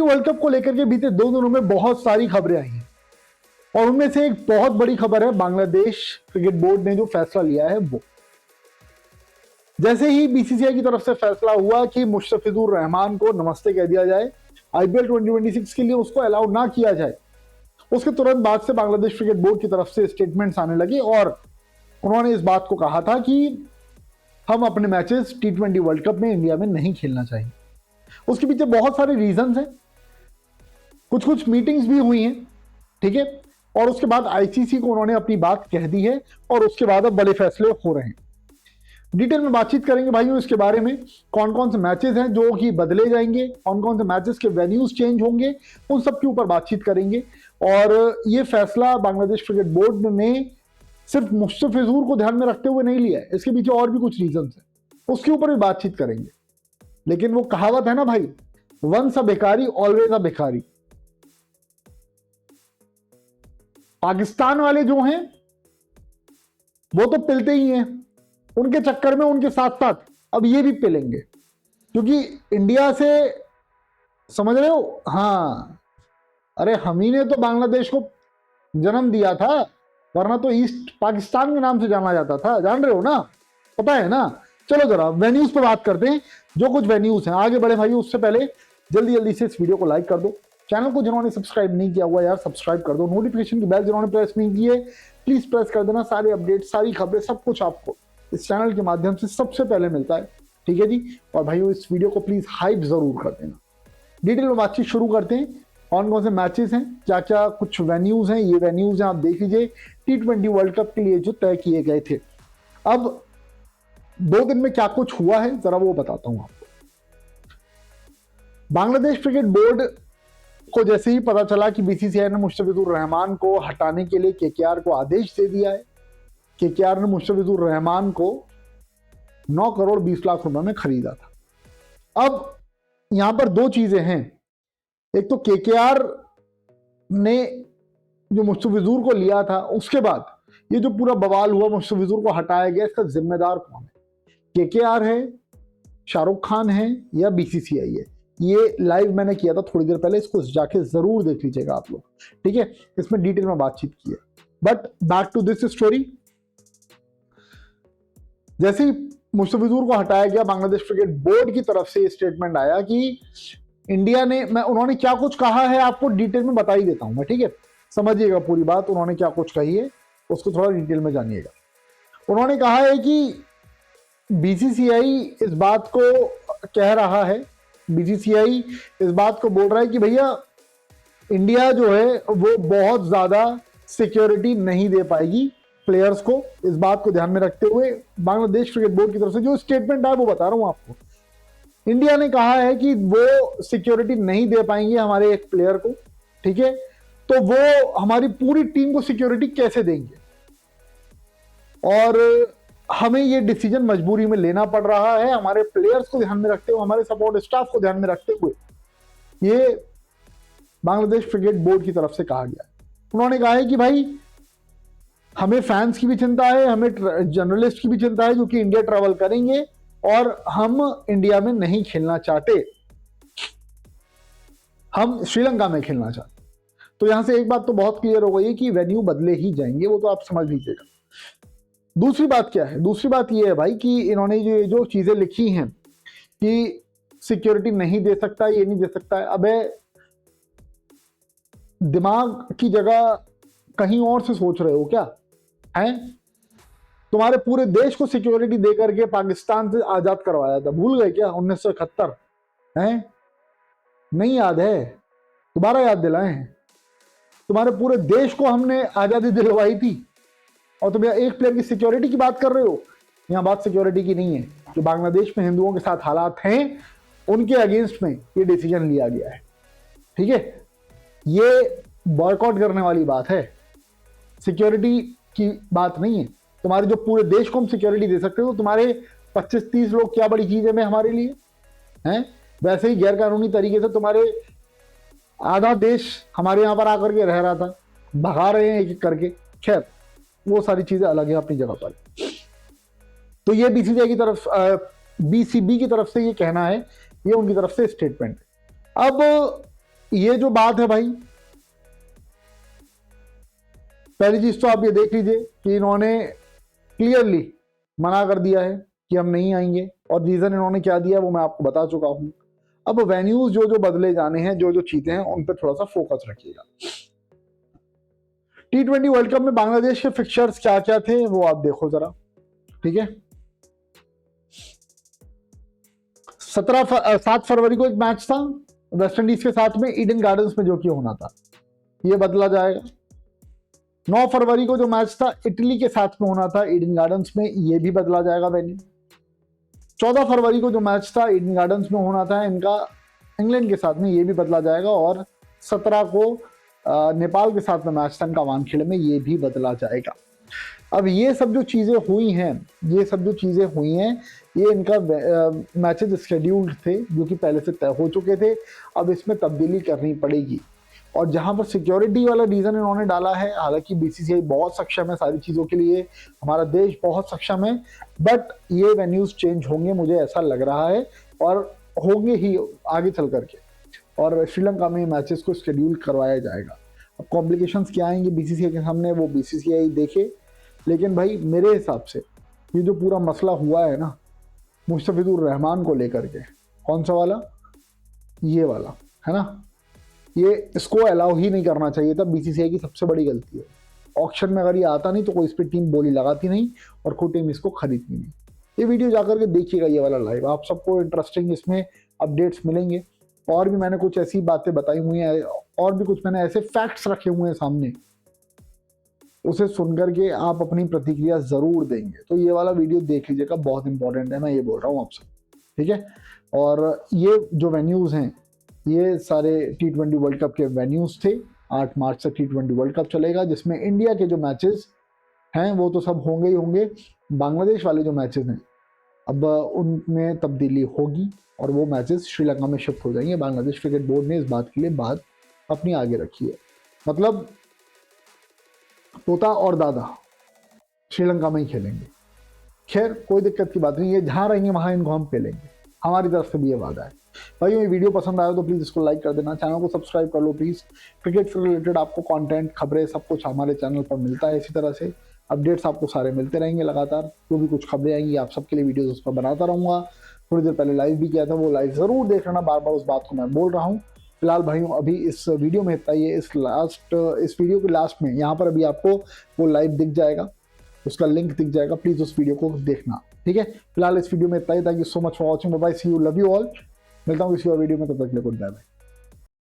World cup को लेकर के बीते 2 दिनों में बहुत सारी खबरें आई हैं और उनमें से एक बहुत बड़ी खबर है बांग्लादेश क्रिकेट बोर्ड ने जो फैसला लिया है वो। जैसे ही बीसीसीआई की तरफ से फैसला हुआ कि मुस्तफिजुर रहमान को नमस्ते कह दिया जाए, आईपीएल 2026 के लिए उसको अलाउ ना किया जाए, उसके तुरंत बाद से बांग्लादेश क्रिकेट बोर्ड की तरफ से स्टेटमेंट्स आने लगे और उन्होंने इस बात को कहा था कि हम अपने मैचेस T20 वर्ल्ड कप में इंडिया में नहीं खेलना चाहिए। उसके पीछे बहुत सारे रीजंस हैं, कुछ मीटिंग्स भी हुई हैं, ठीक है, और उसके बाद आईसीसी को उन्होंने अपनी बात कह दी है और उसके बाद अब बड़े फैसले हो रहे हैं। डिटेल में बातचीत करेंगे भाइयों इसके बारे में, कौन कौन से मैचेस हैं जो कि बदले जाएंगे, कौन कौन से मैचेस के वेन्यूज चेंज होंगे, उन सब के ऊपर बातचीत करेंगे। और ये फैसला बांग्लादेश क्रिकेट बोर्ड ने सिर्फ मुस्तफिजुर को ध्यान में रखते हुए नहीं लिया है, इसके पीछे और भी कुछ रीजन है, उसके ऊपर भी बातचीत करेंगे। लेकिन वो कहावत है ना भाई, वंस अ भिखारी ऑलवेज अ भिखारी। पाकिस्तान वाले जो हैं वो तो पिलते ही हैं, उनके चक्कर में उनके साथ साथ अब ये भी पिलेंगे, क्योंकि इंडिया से, समझ रहे हो, हाँ, अरे हम ही ने तो बांग्लादेश को जन्म दिया था, वरना तो ईस्ट पाकिस्तान के नाम से जाना जाता था, जान रहे हो ना, पता है ना। चलो जरा वेन्यूज पे बात करते हैं, जो कुछ वेन्यूज हैं। आगे बढ़े भाई, उससे पहले जल्दी से इस वीडियो को लाइक कर दो, चैनल को जिन्होंने सब्सक्राइब नहीं किया हुआ यार सब्सक्राइब कर दो, नोटिफिकेशन की बेल जिन्होंने प्रेस नहीं की है प्लीज प्रेस कर देना। सारे अपडेट, सारी खबरें, सब कुछ आपको इस चैनल के माध्यम से सबसे पहले मिलता है, ठीक है जी। और भाइयों इस वीडियो को प्लीज हाइप जरूर कर देना। डिटेल में बातचीत शुरू करते हैं, कौन कौन से मैचेस हैं, क्या क्या कुछ वेन्यूज हैं। ये वेन्यूज हैं, आप देख लीजिए, T20 वर्ल्ड कप के लिए जो तय किए गए थे। अब 2 दिन में क्या कुछ हुआ है जरा वो बताता हूं आपको। बांग्लादेश क्रिकेट बोर्ड को जैसे ही पता चला कि बीसीसीआई ने मुस्तफिजुर रहमान को हटाने के लिए केकेआर को आदेश दे दिया है, केकेआर ने मुस्तफिजुर रहमान को 9 करोड़ 20 लाख रुपए में खरीदा था। अब यहां पर 2 चीजें हैं, एक तो केकेआर ने जो मुस्तफिजुर को लिया था, उसके बाद ये जो पूरा बवाल हुआ, मुस्तफिजुर को हटाया गया, इसका जिम्मेदार कौन है? केकेआर है, शाहरुख खान है या बीसीसीआई है? ये लाइव मैंने किया था थोड़ी देर पहले, इसको जाके जरूर देख लीजिएगा आप लोग, ठीक है। इसमें डिटेल में बातचीत की है। But back to this story, जैसे ही मुस्तफिजुर को हटाया गया, बांग्लादेश क्रिकेट बोर्ड की तरफ से स्टेटमेंट आया कि इंडिया ने, उन्होंने क्या कुछ कहा है आपको डिटेल में बता ही देता हूं मैं, ठीक है, समझिएगा पूरी बात। उन्होंने क्या कुछ कही है उसको थोड़ा डिटेल में जानिएगा। उन्होंने कहा है कि बीसीसीआई इस बात को कह रहा है, बीसीसीआई इस बात को बोल रहा है कि भैया इंडिया जो है वो बहुत ज्यादा सिक्योरिटी नहीं दे पाएगी प्लेयर्स को। इस बात को ध्यान में रखते हुए बांग्लादेश क्रिकेट बोर्ड की तरफ से जो स्टेटमेंट है वो बता रहा हूं आपको। इंडिया ने कहा है कि वो सिक्योरिटी नहीं दे पाएंगे हमारे एक प्लेयर को, ठीक है, तो वो हमारी पूरी टीम को सिक्योरिटी कैसे देंगे, और हमें ये डिसीजन मजबूरी में लेना पड़ रहा है, हमारे प्लेयर्स को ध्यान में रखते हुए, हमारे सपोर्ट स्टाफ को ध्यान में रखते हुए, ये बांग्लादेश क्रिकेट बोर्ड की तरफ से कहा गया है। उन्होंने कहा है कि भाई हमें फैंस की भी चिंता है, हमें जर्नलिस्ट की भी चिंता है जो कि इंडिया ट्रैवल करेंगे और हम इंडिया में नहीं खेलना चाहते, हम श्रीलंका में खेलना चाहते। तो यहां से एक बात तो बहुत क्लियर हो गई है कि वेन्यू बदले ही जाएंगे, वो तो आप समझ लीजिएगा। दूसरी बात क्या है? दूसरी बात ये है भाई कि इन्होंने जो चीजें लिखी हैं कि सिक्योरिटी नहीं दे सकता, ये नहीं दे सकता है, अबे दिमाग की जगह कहीं और से सोच रहे हो क्या हैं? तुम्हारे पूरे देश को सिक्योरिटी दे करके पाकिस्तान से आजाद करवाया था, भूल गए क्या? 1971 हैं? नहीं याद है? दोबारा याद दिलाएं। तुम्हारे पूरे देश को हमने आजादी दिलवाई थी और तुम एक प्लेयर की सिक्योरिटी की बात कर रहे हो। यहां बात सिक्योरिटी की नहीं है, जो बांग्लादेश में हिंदुओं के साथ हालात हैं उनके अगेंस्ट में ये डिसीजन लिया गया है, ठीक है। ये बॉयकॉट करने वाली बात है, सिक्योरिटी की बात नहीं है। तुम्हारे जो पूरे देश को हम सिक्योरिटी दे सकते हो, तो तुम्हारे 25-30 लोग क्या बड़ी चीज है हमारे लिए हैं? वैसे ही गैर कानूनी तरीके से तुम्हारे आधा देश हमारे यहां पर आकर के रह रहा था, भगा रहे हैं एक एक करके। खैर वो सारी चीजें अलग है अपनी जगह पर। तो ये बीसीसीआई की तरफ, बीसीबी की तरफ से ये कहना है, ये उनकी तरफ से स्टेटमेंट। अब ये जो बात है भाई, पहली चीज तो आप ये देख लीजिए कि इन्होंने क्लियरली मना कर दिया है कि हम नहीं आएंगे, और रीजन इन्होंने क्या दिया वो मैं आपको बता चुका हूं। अब वेन्यूज जो जो बदले जाने हैं, जो जो चीजें हैं, उन पर थोड़ा सा फोकस रखिएगा। T20 वर्ल्ड कप में बांग्लादेश के फिक्चर्स क्या क्या थे वो आप देखो जरा, ठीक है। 7 फरवरी को एक मैच था वेस्ट इंडीज के साथ में ईडन गार्डन्स में, जो कि होना था, ये बदला जाएगा। 9 फरवरी को जो मैच था इटली के साथ में होना था ईडन गार्डन्स में, ये भी बदला जाएगा वेन्यू। 14 फरवरी को जो मैच था ईडन गार्डन्स में होना था इनका इंग्लैंड के साथ में, ये भी बदला जाएगा। और 17 को नेपाल के साथ में मैच था इनका वानखेड़े में, ये भी बदला जाएगा। अब ये सब जो चीजें हुई हैं, ये इनका मैचेस स्केड्यूल्ड थे जो कि पहले से तय हो चुके थे। अब इसमें तब्दीली करनी पड़ेगी। और जहां पर सिक्योरिटी वाला रीजन इन्होंने डाला है, हालांकि बीसीसीआई बहुत सक्षम है सारी चीजों के लिए, हमारा देश बहुत सक्षम है, बट ये वेन्यूज चेंज होंगे, मुझे ऐसा लग रहा है, और होंगे ही आगे चल करके। और श्रीलंका में मैचेस को शेड्यूल करवाया जाएगा। अब कॉम्प्लिकेशंस क्या आएंगे बीसीसीआई के सामने, वो बीसीसीआई देखे। लेकिन भाई मेरे हिसाब से ये जो पूरा मसला हुआ है ना मुस्तफिजुर रहमान को लेकर के, कौन सा वाला, ये वाला है ना, ये इसको अलाउ ही नहीं करना चाहिए था। बीसीसीआई की सबसे बड़ी गलती है। ऑक्शन में अगर ये आता नहीं तो कोई इस पर टीम बोली लगाती नहीं और कोई टीम इसको खरीदती नहीं। ये वीडियो जाकर के देखिएगा, ये वाला लाइव, आप सबको इंटरेस्टिंग इसमें अपडेट्स मिलेंगे। और भी मैंने कुछ ऐसी बातें बताई हुई हैं, और भी कुछ मैंने ऐसे फैक्ट्स रखे हुए हैं सामने, उसे सुनकर के आप अपनी प्रतिक्रिया जरूर देंगे। तो ये वाला वीडियो देख लीजिएगा, बहुत इंपॉर्टेंट है, मैं ये बोल रहा हूँ आपसे, ठीक है। और ये जो वेन्यूज हैं ये सारे T20 वर्ल्ड कप के वेन्यूज थे। 8 मार्च से T20 वर्ल्ड कप चलेगा, जिसमें इंडिया के जो मैचेस हैं वो तो सब होंगे ही होंगे। बांग्लादेश वाले जो मैचेस हैं अब उनमें तब्दीली होगी और वो मैचेस श्रीलंका में शिफ्ट हो जाएंगे। बांग्लादेश क्रिकेट बोर्ड ने इस बात के लिए बात अपनी आगे रखी है, मतलब पोता और दादा श्रीलंका में ही खेलेंगे। खैर कोई दिक्कत की बात नहीं है, जहाँ रहेंगे वहाँ इनको हम पेलेंगे, हमारी तरफ से भी ये वादा है। भाई ये वीडियो पसंद आया तो प्लीज़ इसको लाइक कर देना, चैनल को सब्सक्राइब कर लो प्लीज़। क्रिकेट से रिलेटेड आपको कंटेंट, खबरें, सब कुछ हमारे चैनल पर मिलता है। इसी तरह से अपडेट्स आपको सारे मिलते रहेंगे लगातार। जो भी कुछ खबरें आएंगी आप सबके लिए वीडियोस उस पर बनाता रहूँगा। थोड़ी देर पहले लाइव भी किया था, वो लाइव ज़रूर देख लेना, बार बार उस बात को मैं बोल रहा हूँ। फिलहाल भाइयों अभी इस वीडियो में इतना ही है। इस वीडियो के लास्ट में यहाँ पर अभी आपको वो लाइव दिख जाएगा, उसका लिंक दिख जाएगा, प्लीज़ उस वीडियो को देखना, ठीक है। फिलहाल इस वीडियो में इतना ही। Thank you so much for watching, bye, see you, love you all. मिलता हूँ किसी और वीडियो में, तब तक के लिए गुड बाय।